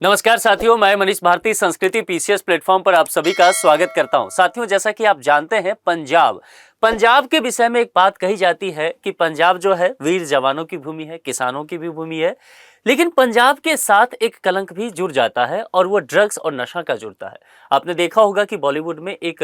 नमस्कार साथियों, मैं मनीष भारती संस्कृति पीसीएस प्लेटफॉर्म पर आप सभी का स्वागत करता हूं। साथियों, जैसा कि आप जानते हैं, पंजाब के विषय में एक बात कही जाती है कि पंजाब जो है वीर जवानों की भूमि है, किसानों की भी भूमि है। लेकिन पंजाब के साथ एक कलंक भी जुड़ जाता है और वो ड्रग्स और नशा का जुड़ता है। आपने देखा होगा कि बॉलीवुड में एक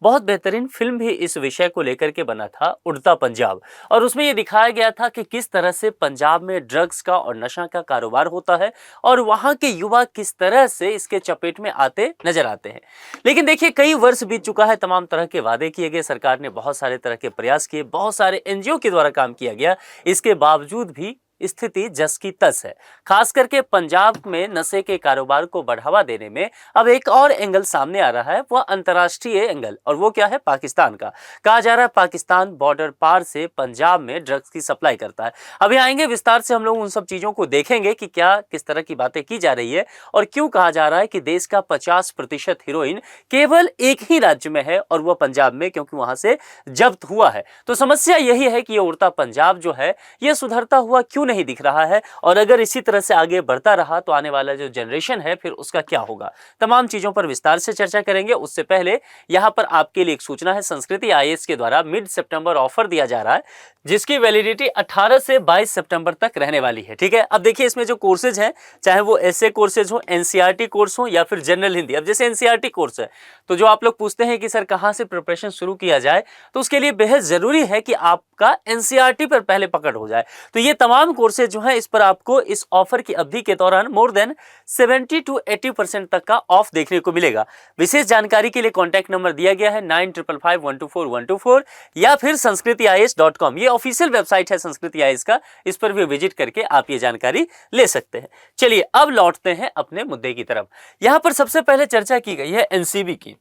बहुत बेहतरीन फिल्म भी इस विषय को लेकर के बना था, उड़ता पंजाब। और उसमें ये दिखाया गया था कि किस तरह से पंजाब में ड्रग्स का और नशा का कारोबार होता है और वहां के युवा किस तरह से इसके चपेट में आते नजर आते हैं। लेकिन देखिए, कई वर्ष बीत चुका है, तमाम तरह के वादे किए गए, सरकार ने बहुत सारे तरह के प्रयास किए, बहुत सारे एनजीओ के द्वारा काम किया गया। इसके बावजूद भी स्थिति जस की तस है। खास करके पंजाब में नशे के कारोबार को बढ़ावा देने में अब एक और एंगल सामने आ रहा है, वह अंतर्राष्ट्रीय एंगल, और वो क्या है? पाकिस्तान का। कहा जा रहा है पाकिस्तान बॉर्डर पार से पंजाब में ड्रग्स की सप्लाई करता है। अभी आएंगे विस्तार से, हम लोग उन सब चीजों को देखेंगे कि क्या किस तरह की बातें की जा रही है और क्यों कहा जा रहा है कि देश का 50% हीरोइन केवल एक ही राज्य में है और वह पंजाब में, क्योंकि वहां से जब्त हुआ है। तो समस्या यही है कि यह उड़ता पंजाब जो है यह सुधरता हुआ क्यों नहीं दिख रहा है, और अगर इसी तरह से आगे बढ़ता रहा तो आने वाला जो जनरेशन है फिर उसका क्या होगा। तमाम चीजों पर विस्तार से चर्चा करेंगे। उससे पहले यहां पर आपके लिए एक सूचना है, संस्कृति आईएएस के द्वारा मिड सितंबर ऑफर दिया जा रहा है, जिसकी वैलिडिटी 18 से 22 सितंबर तक रहने वाली है। ठीक है, अब देखिए इसमें जो कोर्सेज हैं, चाहे वो एसए कोर्सेज हो, एनसीईआरटी कोर्स हो या फिर जनरल हिंदी। अब जैसे एनसीईआरटी कोर्स है तो जो आप लोग पूछते हैं कि सर कहां से प्रिपरेशन शुरू किया जाए, तो उसके लिए बेहद जरूरी है कि आपका एनसीईआरटी पर पहले पकड़ हो जाए। तो ये तमाम कोर्सेज जो हैं, इस पर आपको इस ऑफर की अवधि के दौरान मोर देन 70 to 80% तक का ऑफ देखने को मिलेगा। विशेष जानकारी के लिए कॉन्टैक्ट नंबर दिया गया है 9555124124 या फिर sanskritIAS.com। ये ऑफिशियल वेबसाइट है संस्कृति आईएएस का, इस पर भी विजिट करके आप ये जानकारी ले सकते हैं। चलिए अब लौटते हैं अपने मुद्दे की तरफ। यहां पर सबसे पहले चर्चा की गई है एनसीबी की।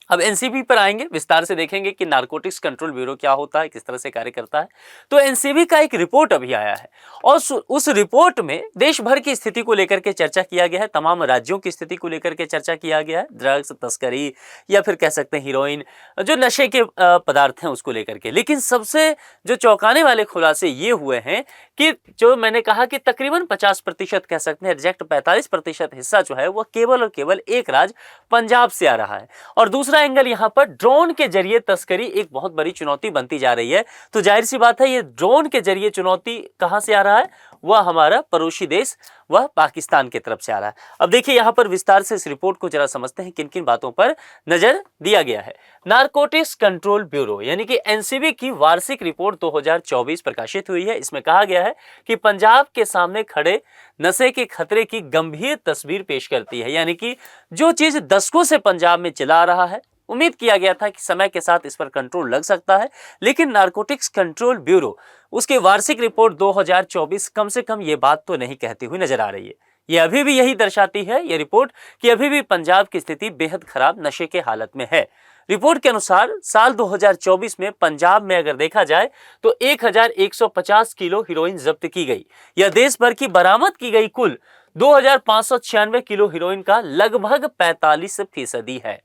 अब एनसीबी पर आएंगे, विस्तार से देखेंगे कि नारकोटिक्स कंट्रोल ब्यूरो क्या होता है, किस तरह से कार्य करता है। तो एनसीबी का एक रिपोर्ट अभी आया है और उस रिपोर्ट में देश भर की स्थिति को लेकर के चर्चा किया गया है, तमाम राज्यों की स्थिति को लेकर के चर्चा किया गया है, ड्रग्स तस्करी या फिर कह सकते हैं हीरोइन, जो नशे के पदार्थ हैं उसको लेकर के। लेकिन सबसे जो चौंकाने वाले खुलासे ये हुए हैं कि जो मैंने कहा कि तकरीबन 50% कह सकते हैं, एग्जैक्ट 45% हिस्सा जो है वह केवल और केवल एक राज्य पंजाब से आ रहा है। और दूसरा एंगल, यहां पर ड्रोन के जरिए तस्करी एक बहुत बड़ी चुनौती बनती जा रही है। तो जाहिर सी बात है, ये ड्रोन के जरिए चुनौती कहां से आ रहा है? वह हमारा पड़ोसी देश, वह पाकिस्तान की तरफ से आ रहा है। अब देखिए यहां पर विस्तार से इस रिपोर्ट को जरा समझते हैं, किन किन बातों पर नजर दिया गया है। नारकोटिक्स कंट्रोल ब्यूरो यानी कि एनसीबी की वार्षिक रिपोर्ट 2024 प्रकाशित हुई है। इसमें कहा गया है कि पंजाब के सामने खड़े नशे के खतरे की गंभीर तस्वीर पेश करती है। यानी कि जो चीज दशकों से पंजाब में चला रहा है, उम्मीद किया गया था कि समय के साथ इस पर कंट्रोल लग सकता है, लेकिन नारकोटिक्स कंट्रोल ब्यूरो उसकी वार्षिक रिपोर्ट 2024 कम से कम ये बात तो नहीं कहती हुई नजर आ रही है। ये अभी भी यही दर्शाती है ये रिपोर्ट कि अभी भी पंजाब की स्थिति बेहद खराब नशे के हालत में है। रिपोर्ट के अनुसार साल 2024 में पंजाब में अगर देखा जाए तो 1150 किलो हीरोइन जब्त की गई। यह देश भर की बरामद की गई कुल 2596 किलो हीरोइन का लगभग 45% है।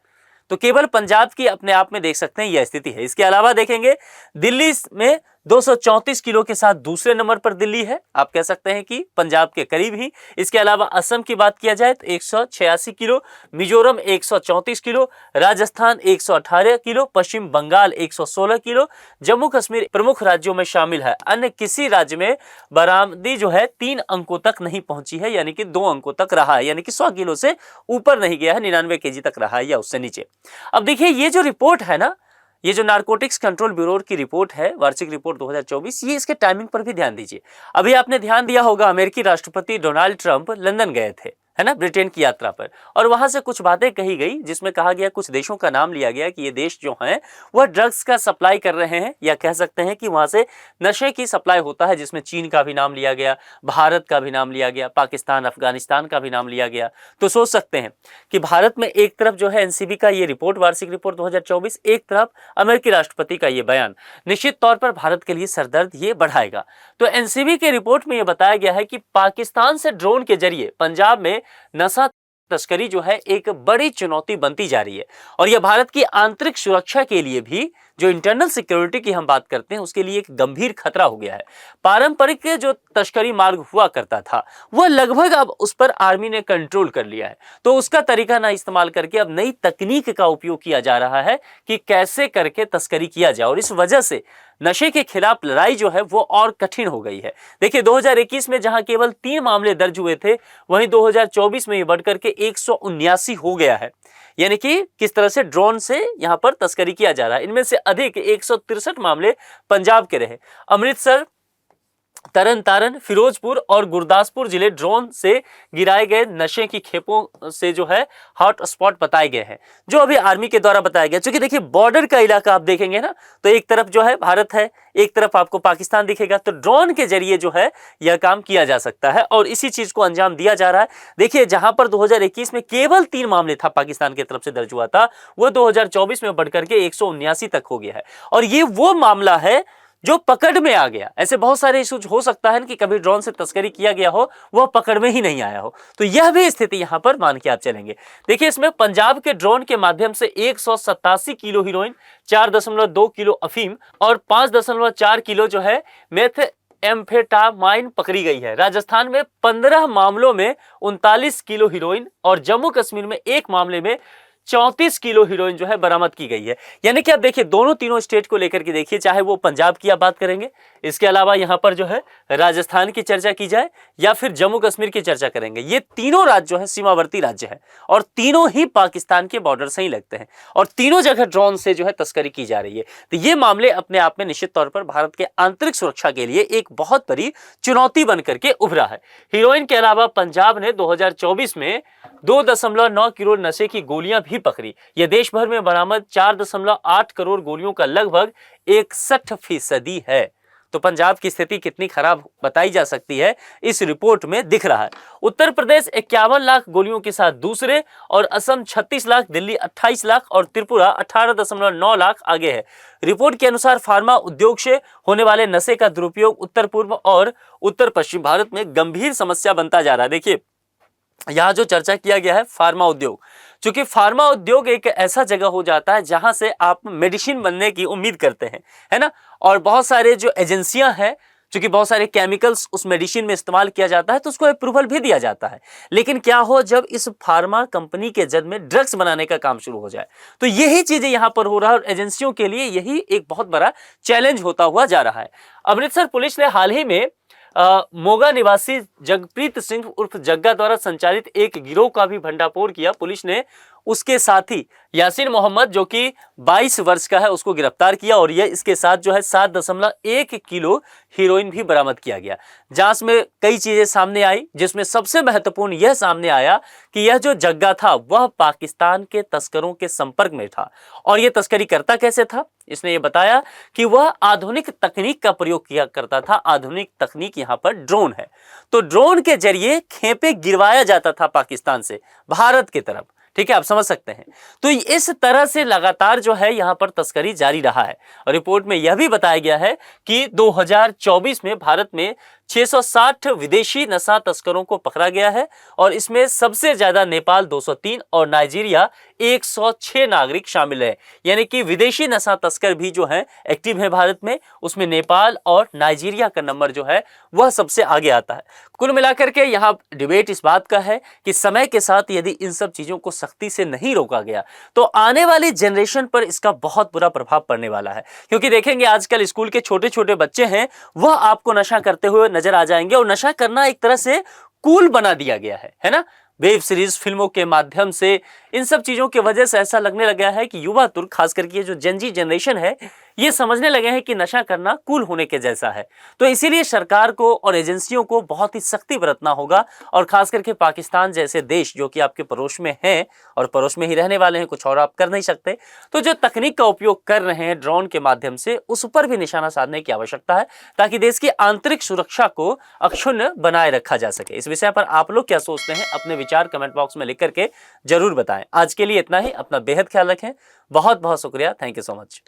तो केवल पंजाब की अपने आप में देख सकते हैं यह स्थिति है। इसके अलावा देखेंगे दिल्ली में 234 किलो के साथ दूसरे नंबर पर दिल्ली है, आप कह सकते हैं कि पंजाब के करीब ही। इसके अलावा असम की बात किया जाए तो 186 kilo, Mizoram 134 kilo, Rajasthan 118 kilo, Paschim Bangal 116 kilo, Jammu Kashmir प्रमुख राज्यों में शामिल है। अन्य किसी राज्य में बरामदी जो है 3 अंकों तक नहीं पहुंची है, यानी कि 2 अंकों तक रहा है, यानी कि 100 किलो से ऊपर नहीं गया है, 99 केजी तक रहा है या उससे नीचे। अब देखिए ये जो रिपोर्ट है ना, ये जो नारकोटिक्स कंट्रोल ब्यूरो की रिपोर्ट है, वार्षिक रिपोर्ट 2024, ये इसके टाइमिंग पर भी ध्यान दीजिए। अभी आपने ध्यान दिया होगा, अमेरिकी राष्ट्रपति डोनाल्ड ट्रंप लंदन गए थे, है ना, ब्रिटेन की यात्रा पर, और वहां से कुछ बातें कही गई जिसमें कहा गया, कुछ देशों का नाम लिया गया कि ये देश जो हैं वह ड्रग्स का सप्लाई कर रहे हैं, या कह सकते हैं कि वहां से नशे की सप्लाई होता है, जिसमें चीन का भी नाम लिया गया, भारत का भी नाम लिया गया, पाकिस्तान अफगानिस्तान का भी नाम लिया गया। तो सोच सकते हैं कि भारत में एक तरफ जो है एनसीबी का ये रिपोर्ट, वार्षिक रिपोर्ट 2024, एक तरफ अमेरिकी राष्ट्रपति का ये बयान, निश्चित तौर पर भारत के लिए सरदर्द ये बढ़ाएगा। तो एनसीबी के रिपोर्ट में यह बताया गया है कि पाकिस्तान से ड्रोन के जरिए पंजाब में नशा तस्करी जो है एक बड़ी चुनौती बनती जा रही है, और यह भारत की आंतरिक सुरक्षा के लिए भी जो इंटरनल सिक्योरिटी की हम बात करते हैं उसके लिए एक गंभीर खतरा हो गया है। पारंपरिक जो तस्करी मार्ग हुआ करता था वह लगभग अब उस पर आर्मी ने कंट्रोल कर लिया है। तो उसका तरीका ना इस्तेमाल करके अब नई तकनीक का उपयोग किया जा रहा है कि कैसे करके तस्करी किया जाए, और इस वजह से नशे के खिलाफ लड़ाई जो है वो और कठिन हो गई है। देखिए 2021 में जहां केवल 3 मामले दर्ज हुए थे, वहीं 2024 में ये बढ़कर के 179 हो गया है। यानी कि किस तरह से ड्रोन से यहां पर तस्करी किया जा रहा है। इनमें से अधिक 163 मामले पंजाब के रहे। अमृतसर, तरन तारण, फिरोजपुर और गुरदासपुर जिले ड्रोन से गिराए गए नशे की खेपों से जो है हॉट स्पॉट बताए गए हैं, जो अभी आर्मी के द्वारा बताया गया। क्योंकि देखिए बॉर्डर का इलाका आप देखेंगे ना, तो एक तरफ जो है भारत है, एक तरफ आपको पाकिस्तान दिखेगा, तो ड्रोन के जरिए जो है यह काम किया जा सकता है और इसी चीज को अंजाम दिया जा रहा है। देखिए जहां पर 2021 में केवल 3 मामले था पाकिस्तान की तरफ से दर्ज हुआ था, वह 2024 में बढ़कर के 179 तक हो गया है। और ये वो मामला है जो पकड़ में आ गया। ऐसे बहुत सारे इश्यूज हो सकता है कि कभी ड्रोन से तस्करी किया गया हो, वह पकड़ में ही नहीं आया हो, तो यह भी स्थिति यहां पर मान के आप चलेंगे। देखिए इसमें पंजाब के ड्रोन के माध्यम से 187 किलो हीरोइन, 4.2 किलो अफीम और 5.4 किलो जो है मेथ एम्फेटामाइन पकड़ी गई है। राजस्थान में 15 मामलों में 39 किलो हीरोइन और जम्मू कश्मीर में एक मामले में 34 किलो हीरोइन जो है बरामद की गई है। यानी कि आप देखिए दोनों तीनों स्टेट को लेकर के देखिए, चाहे वो पंजाब की आप बात करेंगे, इसके अलावा यहां पर जो है राजस्थान की चर्चा की जाए या फिर जम्मू कश्मीर की चर्चा करेंगे, ये तीनों राज्य जो है सीमावर्ती राज्य है और तीनों ही पाकिस्तान के बॉर्डर से ही लगते हैं और तीनों जगह ड्रोन से जो है तस्करी की जा रही है। तो ये मामले अपने आप में निश्चित तौर पर भारत के आंतरिक सुरक्षा के लिए एक बहुत बड़ी चुनौती बनकर के उभरा है। हीरोइन के अलावा पंजाब ने 2024 में 2.9 करोड़ नशे की गोलियां भी पकड़ी। यह देश भर में बरामद 4.8 करोड़ गोलियों का लगभग 61% है। तो पंजाब की स्थिति कितनी खराब बताई जा सकती है इस रिपोर्ट में दिख रहा है। उत्तर प्रदेश 51 लाख गोलियों के साथ दूसरे और असम 36 लाख, दिल्ली 28 लाख और त्रिपुरा 18.9 लाख आगे है। रिपोर्ट के अनुसार फार्मा उद्योग से होने वाले नशे का दुरुपयोग उत्तर पूर्व और उत्तर पश्चिम भारत में गंभीर समस्या बनता जा रहा है। देखिए यहां जो चर्चा किया गया है फार्मा उद्योग, क्योंकि फार्मा उद्योग एक ऐसा जगह हो जाता है जहां से आप मेडिसिन बनने की उम्मीद करते हैं, है ना, और बहुत सारे जो एजेंसियां हैं, क्योंकि बहुत सारे केमिकल्स उस मेडिसिन में इस्तेमाल किया जाता है तो उसको अप्रूवल भी दिया जाता है। लेकिन क्या हो जब इस फार्मा कंपनी के जद में ड्रग्स बनाने का काम शुरू हो जाए, तो यही चीजें यहां पर हो रहा है और एजेंसियों के लिए यही एक बहुत बड़ा चैलेंज होता हुआ जा रहा है। अमृतसर पुलिस ने हाल ही में मोगा निवासी जगप्रीत सिंह उर्फ जग्गा द्वारा संचालित एक गिरोह का भी भंडाफोड़ किया। पुलिस ने उसके साथी यासीन मोहम्मद जो कि 22 वर्ष का है उसको गिरफ्तार किया और यह इसके साथ जो है 7.1 किलो हीरोइन भी बरामद किया गया। जांच में कई चीजें सामने आई, जिसमें सबसे महत्वपूर्ण यह सामने आया कि यह जो जग्गा था वह पाकिस्तान के तस्करों के संपर्क में था। और यह तस्करी करता कैसे था, इसने ये बताया कि वह आधुनिक तकनीक का प्रयोग किया करता था। आधुनिक तकनीक यहाँ पर ड्रोन है, तो ड्रोन के जरिए खेपे गिरवाया जाता था पाकिस्तान से भारत की तरफ। ठीक है, आप समझ सकते हैं। तो इस तरह से लगातार जो है यहाँ पर तस्करी जारी रहा है। और रिपोर्ट में यह भी बताया गया है कि 2024 में भारत में 660 विदेशी नशा तस्करों को पकड़ा गया है और इसमें सबसे ज्यादा नेपाल 203 और नाइजीरिया 106 नागरिक शामिल है। यानी कि विदेशी नशा तस्कर भी जो है एक्टिव है भारत में, उसमें नेपाल और नाइजीरिया का नंबर जो है वह सबसे आगे आता है। कुल मिलाकर के यहाँ डिबेट इस बात का है कि समय के साथ यदि इन सब चीजों को सख्ती से नहीं रोका गया तो आने वाली जनरेशन पर इसका बहुत बुरा प्रभाव पड़ने वाला है। क्योंकि देखेंगे आजकल स्कूल के छोटे छोटे बच्चे हैं, वह आपको नशा करते हुए नजर आ जाएंगे और नशा करना एक तरह से कूल बना दिया गया है ना। वेब सीरीज, फिल्मों के माध्यम से इन सब चीजों की वजह से ऐसा लगने लगा है कि युवा तुर्क खास करके ये जो जेनजी जनरेशन है ये समझने लगे हैं कि नशा करना कूल होने के जैसा है। तो इसीलिए सरकार को और एजेंसियों को बहुत ही सख्ती बरतना होगा और खास करके पाकिस्तान जैसे देश जो कि आपके पड़ोस में हैं और पड़ोस में ही रहने वाले हैं, कुछ और आप कर नहीं सकते, तो जो तकनीक का उपयोग कर रहे हैं ड्रोन के माध्यम से उस पर भी निशाना साधने की आवश्यकता है ताकि देश की आंतरिक सुरक्षा को अक्षुण्ण बनाए रखा जा सके। इस विषय पर आप लोग क्या सोचते हैं, अपने विचार कमेंट बॉक्स में लिख करके जरूर बताएं। आज के लिए इतना ही, अपना बेहद ख्याल रखें। बहुत बहुत शुक्रिया, थैंक यू सो मच।